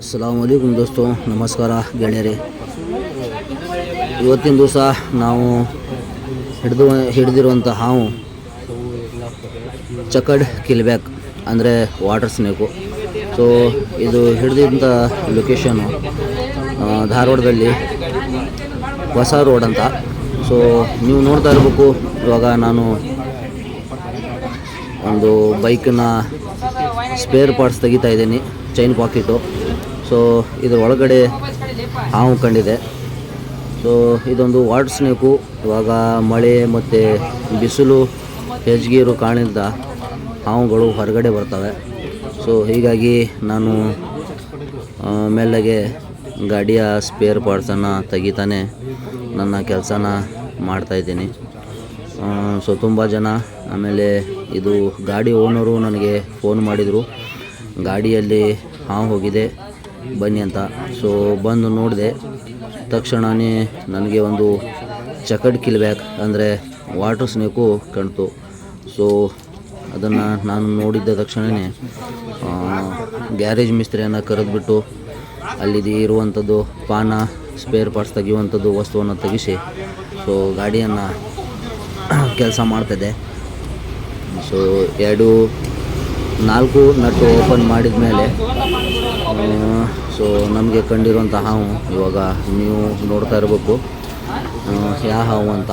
ಅಸ್ಸಲಾಮು ಅಲೈಕುಮ್ ದೋಸ್ತು, ನಮಸ್ಕಾರ ಗೆಳೆಯರೇ. ಇವತ್ತಿನ ದಿವಸ ನಾವು ಹಿಡಿದಿರುವಂಥ ಹಾವು ಚಕಡ್ ಕಿಲ್ಬ್ಯಾಕ್ ಅಂದರೆ ವಾಟರ್ ಸ್ನೇಕು. ಸೊ ಇದು ಹಿಡಿದಂಥ ಲೊಕೇಶನ್ನು ಧಾರವಾಡದಲ್ಲಿ ಹೊಸ ರೋಡ್ ಅಂತ. ಸೊ ನೀವು ನೋಡ್ತಾ ಇರಬೇಕು, ಇವಾಗ ನಾನು ಒಂದು ಬೈಕನ್ನ ಸ್ಪೇರ್ ಪಾರ್ಟ್ಸ್ ತೆಗಿತಾ ಇದ್ದೀನಿ, ಚೈನ್ ಪಾಕೆಟು. ಸೊ ಇದರ ಒಳಗಡೆ ಹಾವು ಕಂಡಿದೆ. ಸೊ ಇದೊಂದು ವಾಟರ್ ಸ್ನೇಕು. ಇವಾಗ ಮಳೆ ಮತ್ತು ಬಿಸಿಲು ಹೆಚ್ಚಿಗೆ ಕಾರಣದಿಂದ ಹಾವುಗಳು ಹೊರಗಡೆ ಬರ್ತವೆ. ಸೊ ಹೀಗಾಗಿ ನಾನು ಮೆಲ್ಲಗೆ ಗಾಡಿಯ ಸ್ಪೇರ್ ಪಾರ್ಟ್ಸನ್ನು ತೆಗಿತಾನೆ ನನ್ನ ಕೆಲಸನ ಮಾಡ್ತಾಯಿದ್ದೀನಿ. ಸೊ ತುಂಬ ಜನ, ಆಮೇಲೆ ಇದು ಗಾಡಿ ಓನರು ನನಗೆ ಫೋನ್ ಮಾಡಿದರು, ಗಾಡಿಯಲ್ಲಿ ಹಾವು ಹೋಗಿದೆ ಬನ್ನಿ ಅಂತ. ಸೊ ಬಂದು ನೋಡಿದೆ, ತಕ್ಷಣವೇ ನನಗೆ ಒಂದು ಚಕಡ್ ಕಿಲ್ಬ್ಯಾಕ್ ಅಂದರೆ ವಾಟರ್ ಸ್ನೇಕು ಕಾಣ್ತು. ಸೊ ಅದನ್ನು ನಾನು ನೋಡಿದ್ದ ತಕ್ಷಣವೇ ಗ್ಯಾರೇಜ್ ಮಿಸ್ತ್ರಿಯನ್ನು ಕರೆದುಬಿಟ್ಟು ಅಲ್ಲಿದ್ದು ಇರುವಂಥದ್ದು ಪಾನ ಸ್ಪೇರ್ ಪಾರ್ಟ್ಸ್ ತೆಗೆಯುವಂಥದ್ದು ವಸ್ತುವನ್ನು ತೆಗೆಸಿ ಸೊ ಗಾಡಿಯನ್ನು ಕೆಲಸ ಮಾಡ್ತಿದ್ದೆ. ಸೊ 4 ನಟ್ಟು ಓಪನ್ ಮಾಡಿದ ಮೇಲೆ ಸೊ ನಮಗೆ ಕಂಡಿರುವಂಥ ಹಾವು ಇವಾಗ ನೀವು ನೋಡ್ತಾ ಇರಬೇಕು ಯಾವ ಹಾವು ಅಂತ.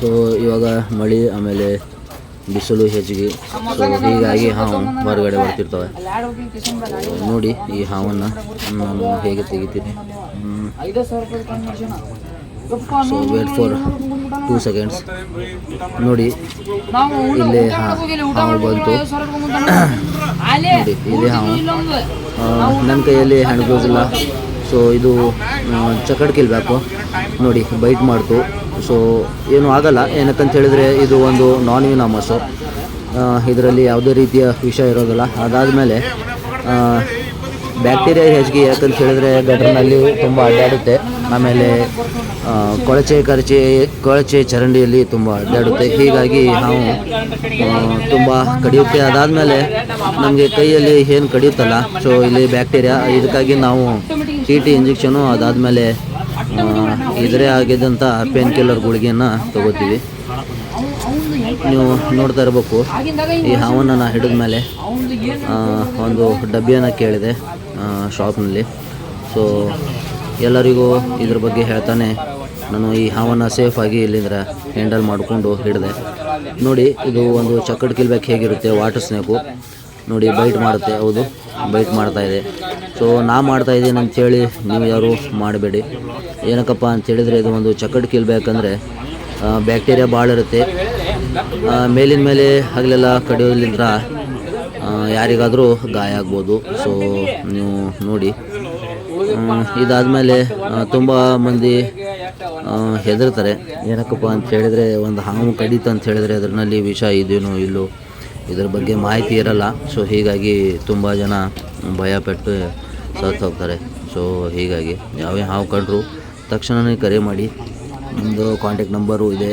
ಸೊ ಇವಾಗ ಮಳೆ ಆಮೇಲೆ ಬಿಸಿಲು ಹೆಚ್ಚಿಗೆ, ಸೊ ಹೀಗಾಗಿ ಹಾವು ಹೊರಗಡೆ ಬರ್ತಿರ್ತವೆ. ನೋಡಿ ಈ ಹಾವನ್ನು ನಾನು ಹೇಗೆ ತೆಗಿತೀನಿ. So wait for 2 seconds. ನೋಡಿ ಇಲ್ಲಿ ಹಾವು ಬಂತು. ನೋಡಿ ಇಲ್ಲಿ ಹಾವು, ನನ್ನ ಕೈಯಲ್ಲಿ ಹ್ಯಾಂಡ್ ಗ್ಲೌಸ್ ಇಲ್ಲ. ಸೊ ಇದು ಚಕಡ್ ಕಿಲ್ಬ್ಯಾಕು. ನೋಡಿ ಬೈಟ್ ಮಾಡ್ತು. ಸೊ ಏನೂ ಆಗಲ್ಲ, ಏನಕ್ಕಂತ ಹೇಳಿದರೆ ಇದು ಒಂದು ನಾನ್ ವಿನಾಮಸ್ಸು, ಇದರಲ್ಲಿ ಯಾವುದೇ ರೀತಿಯ ವಿಷ ಇರೋದಿಲ್ಲ. ಅದಾದಮೇಲೆ ಬ್ಯಾಕ್ಟೀರಿಯಾ ಹೆಚ್ಚಿಗೆ, ಯಾಕಂತ ಹೇಳಿದ್ರೆ ಗಟರ್ನಲ್ಲಿ ತುಂಬ ಅಡ್ಡಾಡುತ್ತೆ. ಆಮೇಲೆ ಕೊಳಚೆ ಚರಂಡಿಯಲ್ಲಿ ತುಂಬ ಅಡ್ಡಾಡುತ್ತೆ, ಹೀಗಾಗಿ ನಾವು ತುಂಬ ಕಡಿಯುತ್ತೆ. ಅದಾದಮೇಲೆ ನಮಗೆ ಕೈಯಲ್ಲಿ ಏನು ಕಡಿಯುತ್ತಲ್ಲ, ಸೊ ಇಲ್ಲಿ ಬ್ಯಾಕ್ಟೀರಿಯಾ, ಇದಕ್ಕಾಗಿ ನಾವು TT ಇಂಜೆಕ್ಷನು, ಅದಾದಮೇಲೆ ಇದರೇ ಆಗಿದ್ದಂಥ ಪೇನ್ ಕಿಲ್ಲರ್ ಗುಳಿಗೆಯನ್ನು ತಗೋತೀವಿ. ನೀವು ನೋಡ್ತಾ ಇರಬೇಕು, ಈ ಹಾವನ್ನು ನಾನು ಹಿಡಿದ ಮೇಲೆ ಒಂದು ಡಬ್ಬಿಯನ್ನು ಕೇಳಿದೆ ಶಾಪ್ನಲ್ಲಿ. ಸೊ ಎಲ್ಲರಿಗೂ ಇದ್ರ ಬಗ್ಗೆ ಹೇಳ್ತಾನೆ ನಾನು ಈ ಹಾವನ್ನು ಸೇಫಾಗಿ ಇಲ್ಲಿಂದ ಹ್ಯಾಂಡಲ್ ಮಾಡಿಕೊಂಡು ಹಿಡಿದೆ. ನೋಡಿ ಇದು ಒಂದು ಚಕಡ್ ಕಿಲ್ಬ್ಯಾಕ್ ಹೇಗಿರುತ್ತೆ, ವಾಟರ್ ಸ್ನೇಕು. ನೋಡಿ ಬೈಟ್ ಮಾಡುತ್ತೆ, ಹೌದು ಬೈಟ್ ಮಾಡ್ತಾಯಿದೆ. ಸೊ ನಾ ಮಾಡ್ತಾಯಿದ್ದೀನಿ ಅಂಥೇಳಿ ನೀವು ಯಾರು ಮಾಡಬೇಡಿ. ಏನಕ್ಕಪ್ಪ ಅಂತೇಳಿದರೆ ಇದು ಒಂದು ಚಕಡ್ ಕಿಲ್ಬ್ಯಾಕ್ ಅಂದರೆ ಬ್ಯಾಕ್ಟೀರಿಯಾ ಭಾಳ ಇರುತ್ತೆ. ಮೇಲಿನ ಮೇಲೆ ಹಗಲೆಲ್ಲ ಕಡಿಯೋದ್ರಿಂದ ಯಾರಿಗಾದರೂ ಗಾಯ ಆಗ್ಬೋದು. ಸೊ ನೀವು ನೋಡಿ, ಇದಾದಮೇಲೆ ತುಂಬ ಮಂದಿ ಹೆದರ್ತಾರೆ. ಏನಕ್ಕಪ್ಪ ಅಂತ ಹೇಳಿದರೆ ಒಂದು ಹಾವು ಕಡಿತ ಅಂತ ಹೇಳಿದರೆ ಅದರಲ್ಲಿ ವಿಷ ಇದೇನೋ ಇಲ್ಲೋ ಇದ್ರ ಬಗ್ಗೆ ಮಾಹಿತಿ ಇರಲ್ಲ. ಸೊ ಹೀಗಾಗಿ ತುಂಬ ಜನ ಭಯಪಟ್ಟು ಸತ್ತು ಹೋಗ್ತಾರೆ. ಸೊ ಹೀಗಾಗಿ ಯಾವೇ ಹಾವು ಕಂಡ್ರು ತಕ್ಷಣವೇ ಕರೆ ಮಾಡಿ, ನಮ್ಮದು ಕಾಂಟ್ಯಾಕ್ಟ್ ನಂಬರು ಇದೆ.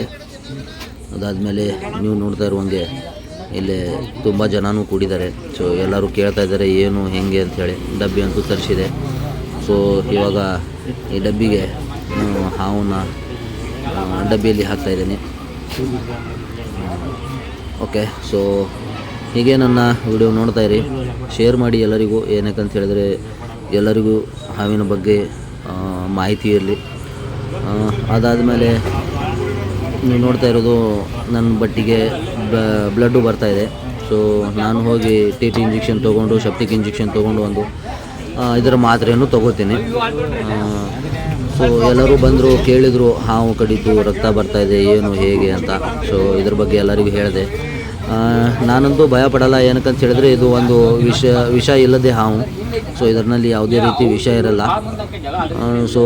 ಅದಾದಮೇಲೆ ನೀವು ನೋಡ್ತಾ ಇರುವಂಗೆ ಇಲ್ಲಿ ತುಂಬ ಜನನೂ ಕೂಡಿದ್ದಾರೆ. ಸೊ ಎಲ್ಲರೂ ಕೇಳ್ತಾ ಇದ್ದಾರೆ ಏನು ಹೆಂಗೆ ಅಂಥೇಳಿ. ಡಬ್ಬಿ ಅಂತೂ ತರಿಸಿದೆ. ಸೊ ಇವಾಗ ಈ ಡಬ್ಬಿಗೆ ಹಾವನ್ನ ಡಬ್ಬಿಯಲ್ಲಿ ಹಾಕ್ತಾಯಿದ್ದೀನಿ. ಓಕೆ, ಸೊ ಹೀಗೆ ನನ್ನ ವಿಡಿಯೋ ನೋಡ್ತಾ ಇರಿ, ಶೇರ್ ಮಾಡಿ ಎಲ್ಲರಿಗೂ. ಏನಕ್ಕಂತ ಹೇಳಿದ್ರೆ ಎಲ್ಲರಿಗೂ ಹಾವಿನ ಬಗ್ಗೆ ಮಾಹಿತಿ ಇರಲಿ. ಅದಾದಮೇಲೆ ನೀವು ನೋಡ್ತಾ ಇರೋದು ನನ್ನ ಬಟ್ಟಿಗೆ ಬ್ಲಡ್ಡು ಬರ್ತಾಯಿದೆ. ಸೊ ನಾನು ಹೋಗಿ TT ಇಂಜೆಕ್ಷನ್ ತೊಗೊಂಡು, ಸೆಪ್ಟಿಕ್ ಇಂಜೆಕ್ಷನ್ ತೊಗೊಂಡು ಒಂದು ಇದರ ಮಾತ್ರೆಯನ್ನು ತೊಗೋತೀನಿ. ಸೊ ಎಲ್ಲರೂ ಬಂದರು, ಕೇಳಿದರು ಹಾವು ಕಡಿತು, ರಕ್ತ ಬರ್ತಾಯಿದೆ, ಏನು ಹೇಗೆ ಅಂತ. ಸೊ ಇದ್ರ ಬಗ್ಗೆ ಎಲ್ಲರಿಗೂ ಹೇಳಿದೆ. ನಾನಂತೂ ಭಯಪಡಲ್ಲ, ಏನಕ್ಕಂತ ಹೇಳಿದ್ರೆ ಇದು ಒಂದು ವಿಷ ಇಲ್ಲದೆ ಹಾವು. ಸೊ ಇದರಲ್ಲಿ ಯಾವುದೇ ರೀತಿ ವಿಷ ಇರಲ್ಲ. ಸೊ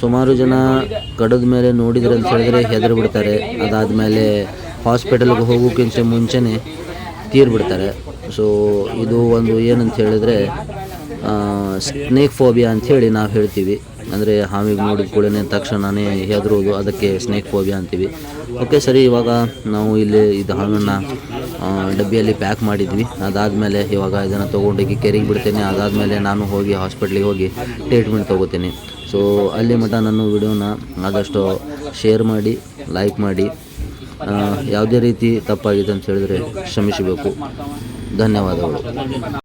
ಸುಮಾರು ಜನ ಕಡಿದ ಮೇಲೆ ನೋಡಿದ್ರೆ ಅಂತ ಹೇಳಿದ್ರೆ ಹೆದರು ಬಿಡ್ತಾರೆ. ಅದಾದಮೇಲೆ ಹಾಸ್ಪಿಟಲ್ಗೆ ಹೋಗೋಕ್ಕಿಂತ ಮುಂಚೆನೇ ತೀರ್ಬಿಡ್ತಾರೆ. ಸೊ ಇದು ಒಂದು ಏನಂತ ಹೇಳಿದ್ರೆ ಸ್ನೇಕ್ ಫೋಬಿಯಾ ಅಂಥೇಳಿ ನಾವು ಹೇಳ್ತೀವಿ. ಅಂದರೆ ಹಾವಿಗೆ ನೋಡಿದ ಕೂಡಲೇ ತಕ್ಷಣವೇ ಹೆದರೋದು, ಅದಕ್ಕೆ ಸ್ನೇಕ್ ಫೋಬಿಯಾ ಅಂತೀವಿ. ಓಕೆ ಸರಿ, ಇವಾಗ ನಾವು ಇಲ್ಲಿ ಇದು ಹಣ್ಣನ್ನು ಡಬ್ಬಿಯಲ್ಲಿ ಪ್ಯಾಕ್ ಮಾಡಿದ್ವಿ. ಅದಾದಮೇಲೆ ಇವಾಗ ಇದನ್ನು ತೊಗೊಂಡೋಗಿ ಕೆರೆಗೆ ಬಿಡ್ತೇನೆ. ಅದಾದಮೇಲೆ ನಾನು ಹೋಗಿ ಹಾಸ್ಪಿಟ್ಲಿಗೆ ಹೋಗಿ ಟ್ರೀಟ್ಮೆಂಟ್ ತೊಗೋತೀನಿ. ಸೊ ಅಲ್ಲಿ ಮಟ್ಟ ನನ್ನ ವಿಡಿಯೋನ ಆದಷ್ಟು ಶೇರ್ ಮಾಡಿ, ಲೈಕ್ ಮಾಡಿ. ಯಾವುದೇ ರೀತಿ ತಪ್ಪಾಗಿದೆ ಅಂತ ಹೇಳಿದ್ರೆ ಕ್ಷಮಿಸಬೇಕು. ಧನ್ಯವಾದಗಳು.